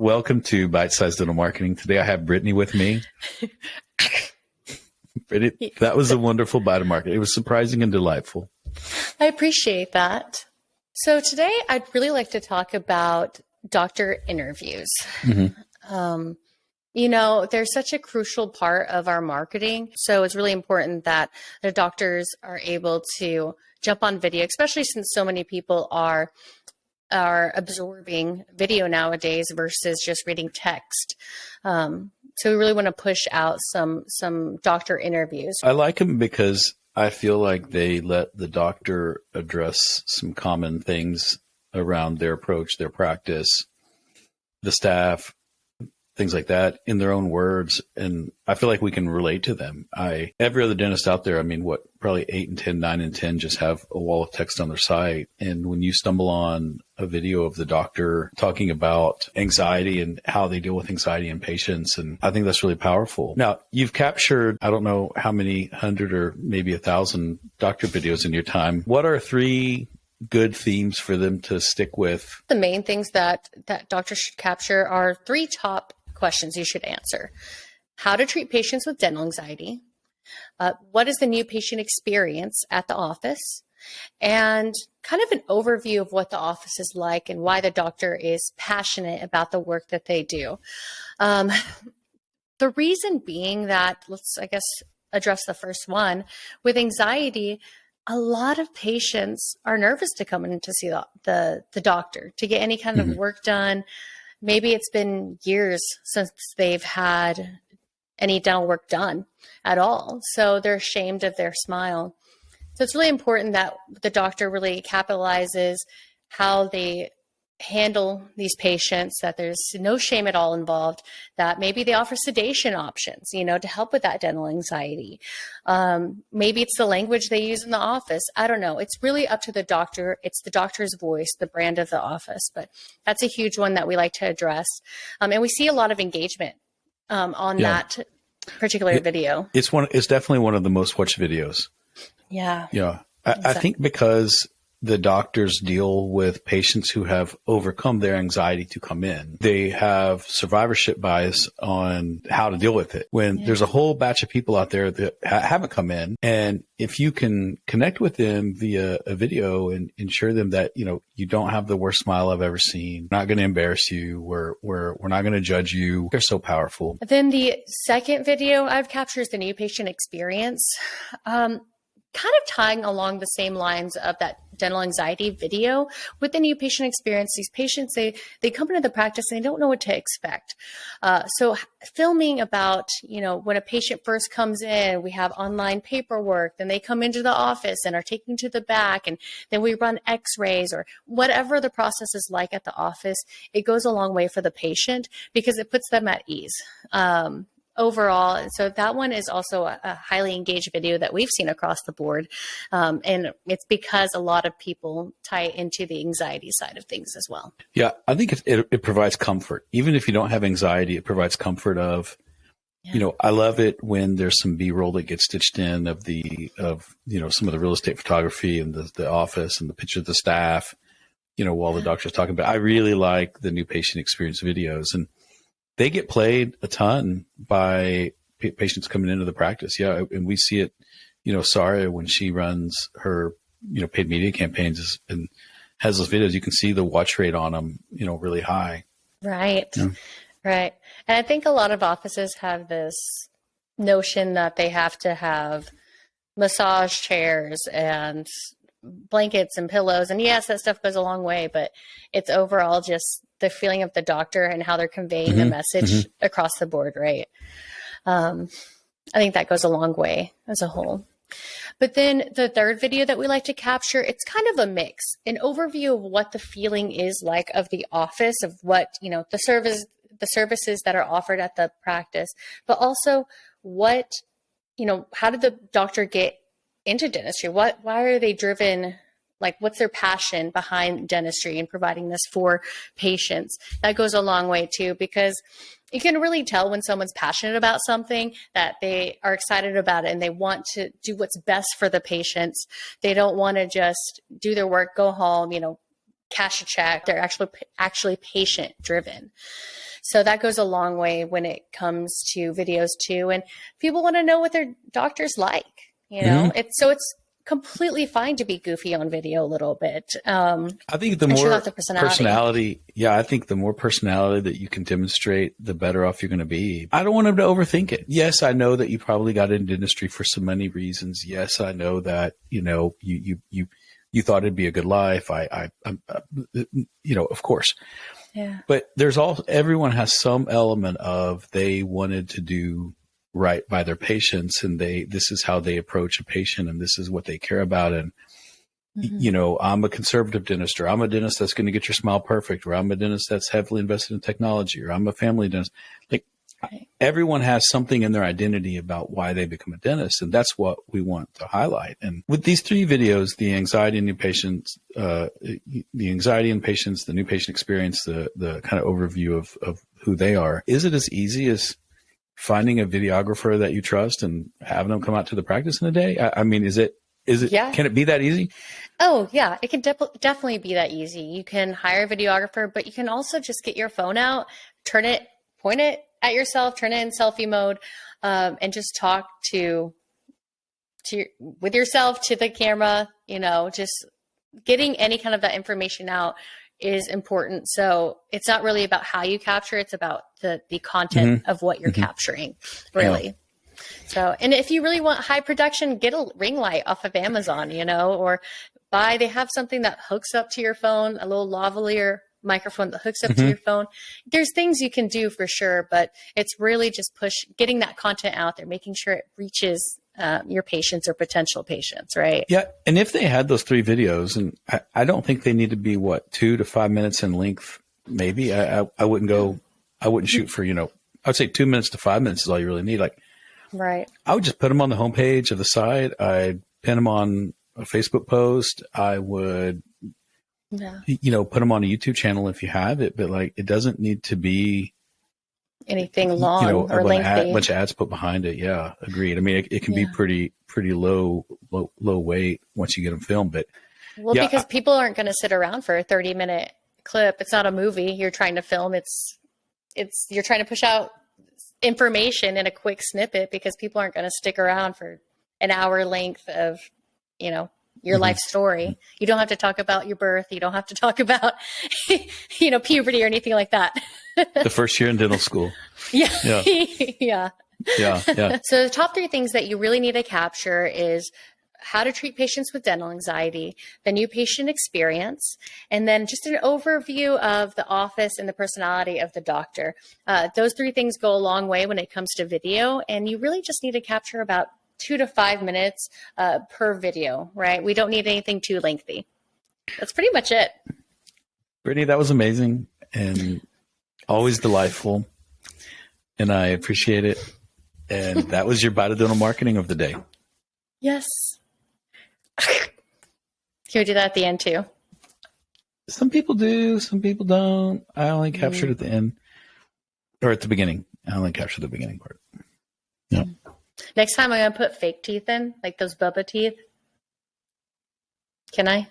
Welcome to Bite Size Dental Marketing. Today I have Brittany with me. Brittany, that was a wonderful bite of market. It was surprising and delightful. I appreciate that. So today I'd really like to talk about doctor interviews. Mm-hmm. They're such a crucial part of our marketing. So it's really important that the doctors are able to jump on video, especially since so many people are absorbing video nowadays versus just reading text. So we really want to push out some doctor interviews. I like them because I feel like they let the doctor address some common things around their approach, their practice, the staff, things like that in their own words. And I feel like we can relate to them. Every other dentist out there, probably 8 and 10, 9 and 10 just have a wall of text on their site. And when you stumble on a video of the doctor talking about anxiety and how they deal with anxiety in patients, and I think that's really powerful. Now, you've captured, I don't know how many 100 or maybe 1,000 doctor videos in your time. What are 3 good themes for them to stick with? The main things that doctors should capture are 3 top questions you should answer. How to treat patients with dental anxiety, what is the new patient experience at the office, and kind of an overview of what the office is like and why the doctor is passionate about the work that they do. The reason being that, let's, address the first one. With anxiety, a lot of patients are nervous to come in to see the doctor, to get any kind of work done. Maybe it's been years since they've had any dental work done at all. So they're ashamed of their smile. So it's really important that the doctor really capitalizes how they handle these patients, that there's no shame at all involved, that maybe they offer sedation options, to help with that dental anxiety. Maybe it's the language they use in the office. I don't know. It's really up to the doctor. It's the doctor's voice, the brand of the office, but that's a huge one that we like to address. And we see a lot of engagement on that particular video. It's definitely one of the most watched videos. Yeah. Yeah. I think because the doctors deal with patients who have overcome their anxiety to come in, they have survivorship bias on how to deal with it. When there's a whole batch of people out there that haven't come in, and if you can connect with them via a video and ensure them that, you don't have the worst smile I've ever seen, we're not going to embarrass you, we're not going to judge you. They're so powerful. Then the second video I've captured is the new patient experience. Kind of tying along the same lines of that dental anxiety video with the new patient experience. These patients, they come into the practice and they don't know what to expect. So filming about, when a patient first comes in, we have online paperwork, then they come into the office and are taken to the back, and then we run x-rays or whatever the process is like at the office. It goes a long way for the patient because it puts them at ease. Overall. And so that one is also a highly engaged video that we've seen across the board. And it's because a lot of people tie it into the anxiety side of things as well. Yeah, I think it provides comfort. Even if you don't have anxiety, it provides comfort of, I love it when there's some B-roll that gets stitched in of some of the real estate photography and the office and the picture of the staff, while the doctor's talking about it. I really like the new patient experience videos, and they get played a ton by patients coming into the practice. Yeah. And we see it, Sarah, when she runs her, paid media campaigns and has those videos, you can see the watch rate on them, really high. Right. Yeah. Right. And I think a lot of offices have this notion that they have to have massage chairs and blankets and pillows. And yes, that stuff goes a long way, but it's overall just the feeling of the doctor and how they're conveying the message across the board. Right. I think that goes a long way as a whole. But then the third video that we like to capture, it's kind of a mix, an overview of what the feeling is like of the office, of what, the services that are offered at the practice, but also what, how did the doctor get into dentistry? Why are they driven? Like, what's their passion behind dentistry and providing this for patients? That goes a long way too, because you can really tell when someone's passionate about something, that they are excited about it and they want to do what's best for the patients. They don't want to just do their work, go home, cash a check. They're actually patient driven. So that goes a long way when it comes to videos too. And people want to know what their doctor's like, it's completely fine to be goofy on video a little bit. I think the more personality, I think the more personality that you can demonstrate, the better off you're going to be. I don't want them to overthink it. Yes, I know that you probably got into dentistry for so many reasons. Yes, I know that, you thought it'd be a good life. I'm of course. Yeah. But everyone has some element of they wanted to do right by their patients, and this is how they approach a patient, and this is what they care about. And I'm a conservative dentist, or I'm a dentist that's going to get your smile perfect, or I'm a dentist that's heavily invested in technology, or I'm a family dentist. Everyone has something in their identity about why they become a dentist, and that's what we want to highlight. And with these 3 videos, the anxiety in new patients, the new patient experience, the kind of overview of who they are, is it as easy as finding a videographer that you trust and having them come out to the practice in a day? I mean, is it, yeah. Can it be that easy? Oh yeah, it can definitely be that easy. You can hire a videographer, but you can also just get your phone out, point it at yourself, turn it in selfie mode, and just talk with yourself to the camera, just getting any kind of that information out is important. So it's not really about how you capture, it's about the content of what you're capturing, really. Yeah. So, and if you really want high production, get a ring light off of Amazon, or they have something that hooks up to your phone, a little lavalier microphone that hooks up to your phone. There's things you can do for sure, but it's really just getting that content out there, making sure it reaches your patients or potential patients, right? Yeah. And if they had those 3 videos, and I don't think they need to be 2 to 5 minutes in length, maybe. I wouldn't shoot for, I would say 2 minutes to 5 minutes is all you really need. Right. I would just put them on the homepage of the site. I'd pin them on a Facebook post. I would, put them on a YouTube channel if you have it, but it doesn't need to be anything long or lengthy. A bunch of ads put behind it. Yeah, agreed. I mean, it can be pretty low weight once you get them filmed, but because people aren't going to sit around for a 30-minute clip. It's not a movie you're trying to film. You're trying to push out information in a quick snippet, because people aren't going to stick around for an hour length of, your life story. You don't have to talk about your birth. You don't have to talk about, puberty or anything like that. The first year in dental school. Yeah. Yeah. Yeah. So the top 3 things that you really need to capture is how to treat patients with dental anxiety, the new patient experience, and then just an overview of the office and the personality of the doctor. Those 3 things go a long way when it comes to video, and you really just need to capture about 2 to 5 minutes per video, right? We don't need anything too lengthy. That's pretty much it. Brittany, that was amazing and always delightful, and I appreciate it. And that was your Bite of Dental Marketing of the day. Yes. Can we do that at the end too? Some people do, some people don't. I only captured at the end, or at the beginning. I only captured the beginning part. Yeah. Next time I'm going to put fake teeth in, like those Bubba teeth. Can I?